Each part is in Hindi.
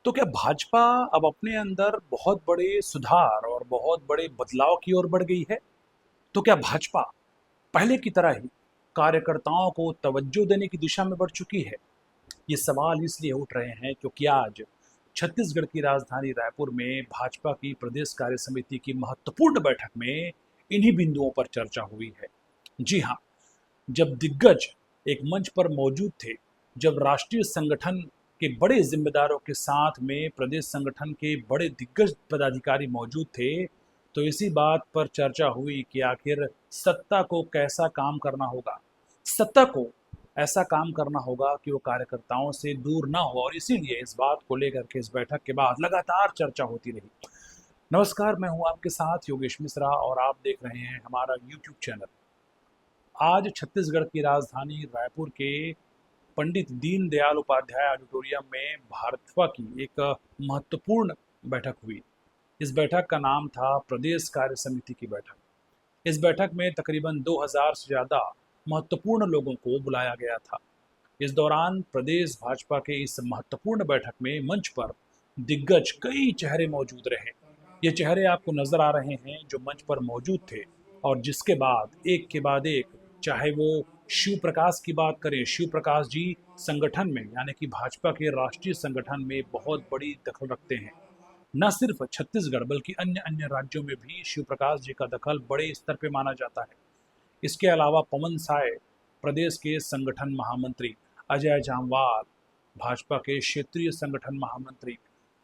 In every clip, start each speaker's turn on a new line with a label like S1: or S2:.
S1: तो क्या भाजपा अब अपने अंदर बहुत बड़े सुधार और बहुत बड़े बदलाव की ओर बढ़ गई है? तो क्या भाजपा पहले की तरह ही कार्यकर्ताओं को तवज्जो देने की दिशा में बढ़ चुकी है? ये सवाल इसलिए उठ रहे हैं क्योंकि आज छत्तीसगढ़ की राजधानी रायपुर में भाजपा की प्रदेश कार्य समिति की महत्वपूर्ण बैठक में इन्हीं बिंदुओं पर चर्चा हुई है। जी हाँ, जब दिग्गज एक मंच पर मौजूद थे, जब राष्ट्रीय संगठन के बड़े जिम्मेदारों के साथ में प्रदेश संगठन के बड़े दिग्गज पदाधिकारी मौजूद थे, तो इसी बात पर चर्चा हुई कि आखिर सत्ता को कैसा काम करना होगा। सत्ता को ऐसा काम करना होगा कि वो कार्यकर्ताओं से दूर ना हो, और इसीलिए इस बात को लेकर के इस बैठक के बाद लगातार चर्चा होती रही। नमस्कार, मैं हूं आपके साथ योगेश मिश्रा और आप देख रहे हैं हमारा यूट्यूब चैनल। आज छत्तीसगढ़ की राजधानी रायपुर के पंडित दीनदयाल उपाध्याय ऑडिटोरियम में भाजपा की एक महत्वपूर्ण बैठक हुई। इस बैठक का नाम था प्रदेश कार्य समिति की बैठक। इस बैठक में तकरीबन 2000 से ज़्यादा महत्वपूर्ण लोगों को बुलाया गया था। इस दौरान प्रदेश भाजपा के इस महत्वपूर्ण बैठक में मंच पर दिग्गज कई चेहरे मौजूद रहे। ये चेहरे आपको नजर आ रहे हैं जो मंच पर मौजूद थे, और जिसके बाद एक के बाद एक, चाहे वो शिव प्रकाश की बात करें, शिव प्रकाश जी संगठन में यानी कि भाजपा के राष्ट्रीय संगठन में बहुत बड़ी दखल रखते हैं। न सिर्फ छत्तीसगढ़ बल्कि अन्य अन्य राज्यों में भी शिव प्रकाश जी का दखल बड़े स्तर पे माना जाता है। इसके अलावा पवन साय प्रदेश के संगठन महामंत्री, अजय जामवाल भाजपा के क्षेत्रीय संगठन महामंत्री,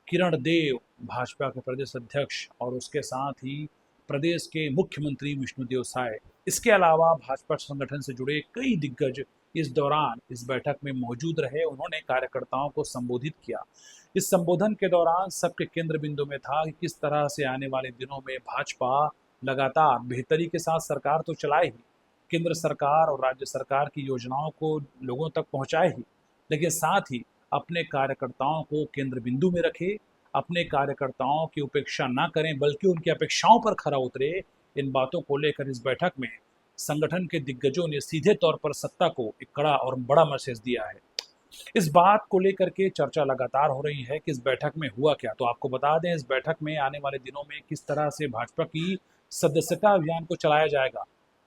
S1: किरण देव भाजपा के प्रदेश अध्यक्ष, और उसके साथ ही प्रदेश के मुख्यमंत्री विष्णुदेव साय। इसके अलावा भाजपा संगठन से जुड़े कई दिग्गज इस दौरान इस बैठक में मौजूद रहे। उन्होंने कार्यकर्ताओं को संबोधित किया। इस संबोधन के दौरान सबके केंद्र बिंदु में था कि किस तरह से आने वाले दिनों में भाजपा लगातार बेहतरी के साथ सरकार तो चलाए ही, केंद्र सरकार और राज्य सरकार की योजनाओं को लोगों तक पहुंचाए ही, लेकिन साथ ही अपने कार्यकर्ताओं को केंद्र बिंदु में रखे, अपने कार्यकर्ताओं की उपेक्षा ना करें बल्कि उनकी अपेक्षाओं पर खरा उतरे। इन बातों को लेकर इस बैठक में संगठन के दिग्गजों ने सीधे तौर पर सत्ता को एक कड़ा और बड़ा मैसेज दिया है। इस बात को लेकर के चर्चा लगातार हो रही है कि इस बैठक में हुआ क्या। तो आपको बता दें, इस बैठक में आने वाले दिनों में किस तरह से भाजपा की सदस्यता अभियान को चलाया जाएगा,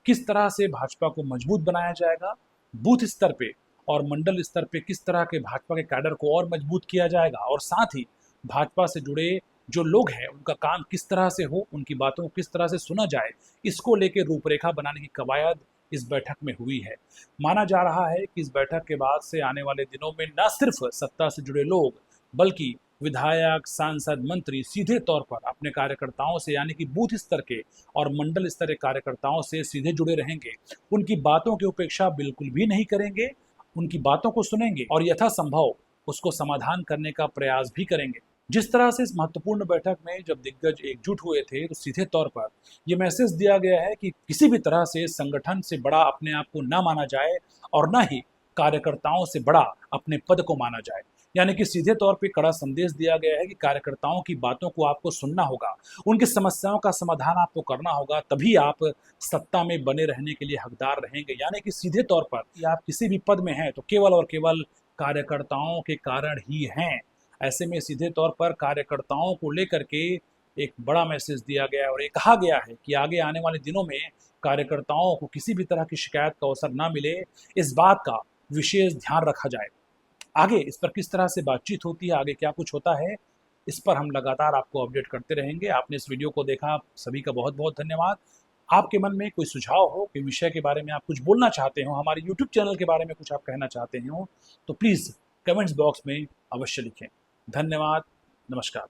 S1: किस तरह से भाजपा को मजबूत बनाया जाएगा, बूथ स्तर पे और मंडल स्तर पे किस तरह के भाजपा के कैडर को और मजबूत किया जाएगा, और साथ ही भाजपा से जुड़े जो लोग हैं उनका काम किस तरह से हो, उनकी बातों को किस तरह से सुना जाए, इसको लेकर रूपरेखा बनाने की कवायद इस बैठक में हुई है। माना जा रहा है कि इस बैठक के बाद से आने वाले दिनों में न सिर्फ सत्ता से जुड़े लोग बल्कि विधायक, सांसद, मंत्री सीधे तौर पर अपने कार्यकर्ताओं से यानी कि बूथ स्तर के और मंडल स्तर के कार्यकर्ताओं से सीधे जुड़े रहेंगे। उनकी बातों की उपेक्षा बिल्कुल भी नहीं करेंगे, उनकी बातों को सुनेंगे और यथासंभव उसको समाधान करने का प्रयास भी करेंगे। जिस तरह से इस महत्वपूर्ण बैठक में जब दिग्गज एकजुट हुए थे, तो सीधे तौर पर यह मैसेज दिया गया है कि किसी भी तरह से संगठन से बड़ा अपने आप को ना माना जाए और ना ही कार्यकर्ताओं से बड़ा अपने पद को माना जाए। यानी कि सीधे तौर पे कड़ा संदेश दिया गया है कि कार्यकर्ताओं की बातों को आपको सुनना होगा, उनकी समस्याओं का समाधान आपको करना होगा, तभी आप सत्ता में बने रहने के लिए हकदार रहेंगे। यानी कि सीधे तौर पर कि आप किसी भी पद में हैं तो केवल और केवल कार्यकर्ताओं के कारण ही हैं। ऐसे में सीधे तौर पर कार्यकर्ताओं को लेकर के एक बड़ा मैसेज दिया गया है और ये कहा गया है कि आगे आने वाले दिनों में कार्यकर्ताओं को किसी भी तरह की शिकायत का अवसर ना मिले, इस बात का विशेष ध्यान रखा जाए। आगे इस पर किस तरह से बातचीत होती है, आगे क्या कुछ होता है, इस पर हम लगातार आपको अपडेट करते रहेंगे। आपने इस वीडियो को देखा, आप सभी का बहुत बहुत धन्यवाद। आपके मन में कोई सुझाव हो, कोई विषय के बारे में आप कुछ बोलना चाहते हो, हमारे यूट्यूब चैनल के बारे में कुछ आप कहना चाहते हो, तो प्लीज़ कमेंट्स बॉक्स में अवश्य लिखें। धन्यवाद। नमस्कार।